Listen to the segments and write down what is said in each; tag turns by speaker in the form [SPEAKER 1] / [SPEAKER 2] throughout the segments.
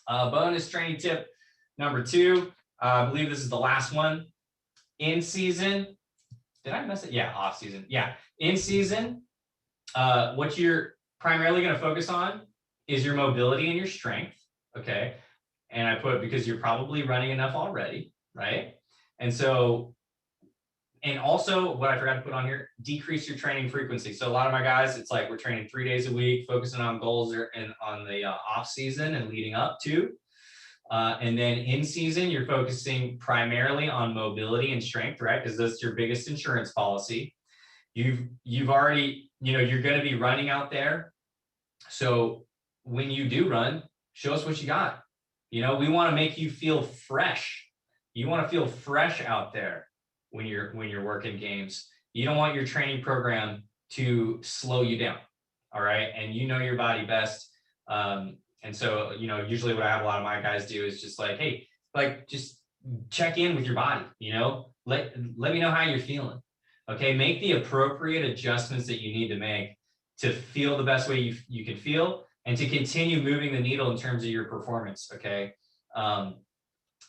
[SPEAKER 1] Bonus training tip number 2. I believe this is the last one. In season, did I mess it? Yeah, off season. Yeah, in season, what you're primarily going to focus on is your mobility and your strength. Okay. And I put because you're probably running enough already, right? And so, and also what I forgot to put on here, decrease your training frequency. So a lot of my guys, it's like we're training 3 days a week, focusing on goals and on the off season and leading up to. And then in season, you're focusing primarily on mobility and strength, right? Because that's your biggest insurance policy. You've already, you're going to be running out there. So when you do run, show us what you got. We want to make you feel fresh. You want to feel fresh out there when you're working games. You don't want your training program to slow you down. All right. And you know your body best. And so, usually what I have a lot of my guys do is just like, hey, just check in with your body, let me know how you're feeling. Okay. Make the appropriate adjustments that you need to make to feel the best way you can feel and to continue moving the needle in terms of your performance. Okay.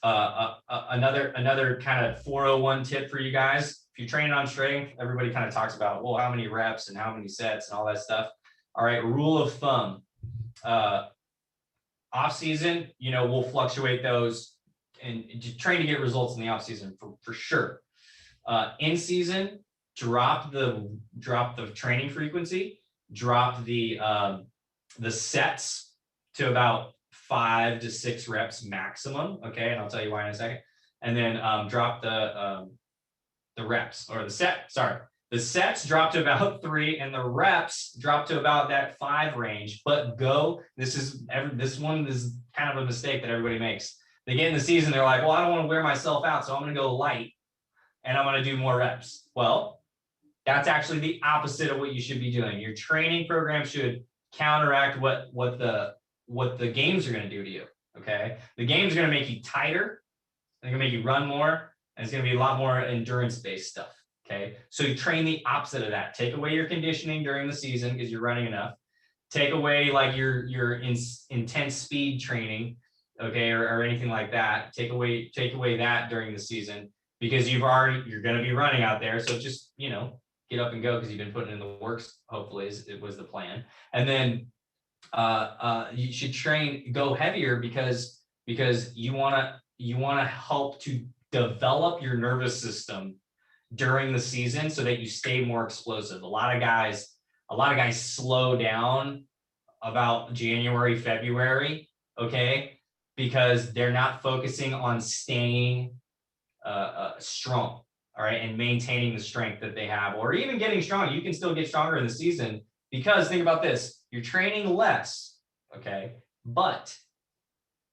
[SPEAKER 1] Another kind of 401 tip for you guys. If you're training on strength, everybody kind of talks about, well, how many reps and how many sets and all that stuff. All right. Rule of thumb, off season, we'll fluctuate those and trying to get results in the off season for sure. In season, drop the training frequency, drop the sets to about 5 to 6 reps maximum. Okay. And I'll tell you why in a second. And then drop the reps or the set. Sorry. The sets drop to about 3 and the reps drop to about that 5 range, but this one is kind of a mistake that everybody makes. They get in the season. They're like, well, I don't want to wear myself out. So I'm going to go light and I'm going to do more reps. Well, that's actually the opposite of what you should be doing. Your training program should counteract what the games are going to do to you. Okay. The games are going to make you tighter. They're going to make you run more. And it's going to be a lot more endurance-based stuff. Okay. So you train the opposite of that. Take away your conditioning during the season because you're running enough. Take away like your intense speed training. Okay. Or anything like that. Take away that during the season because you're going to be running out there. So just, get up and go because you've been putting in the works. Hopefully it was the plan. And then you should go heavier because you want to help to develop your nervous system during the season so that you stay more explosive. A lot of guys slow down about January, February, okay, because they're not focusing on staying strong, all right, and maintaining the strength that they have, or even getting strong. You can still get stronger in the season because think about this: you're training less, okay, but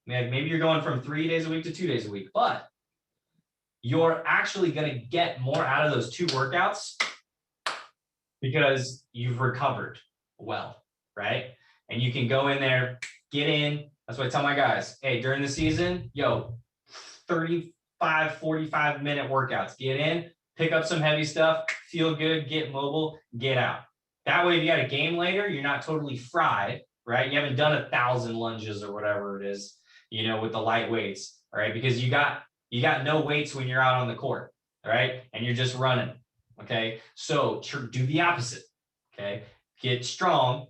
[SPEAKER 1] maybe you're going from 3 days a week to 2 days a week, but you're actually going to get more out of those 2 workouts because you've recovered well, right? And you can go in there, get in. That's what I tell my guys. Hey, during the season, 35, 45-minute workouts. Get in, pick up some heavy stuff, feel good, get mobile, get out. That way, if you got a game later, you're not totally fried, right? You haven't done 1,000 lunges or whatever it is, with the light weights, all right? Because you got no weights when you're out on the court, all right? And you're just running, okay? So do the opposite, okay? Get strong,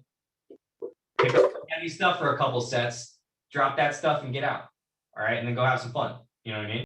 [SPEAKER 1] pick up heavy stuff for a couple sets, drop that stuff and get out, all right? And then go have some fun, you know what I mean?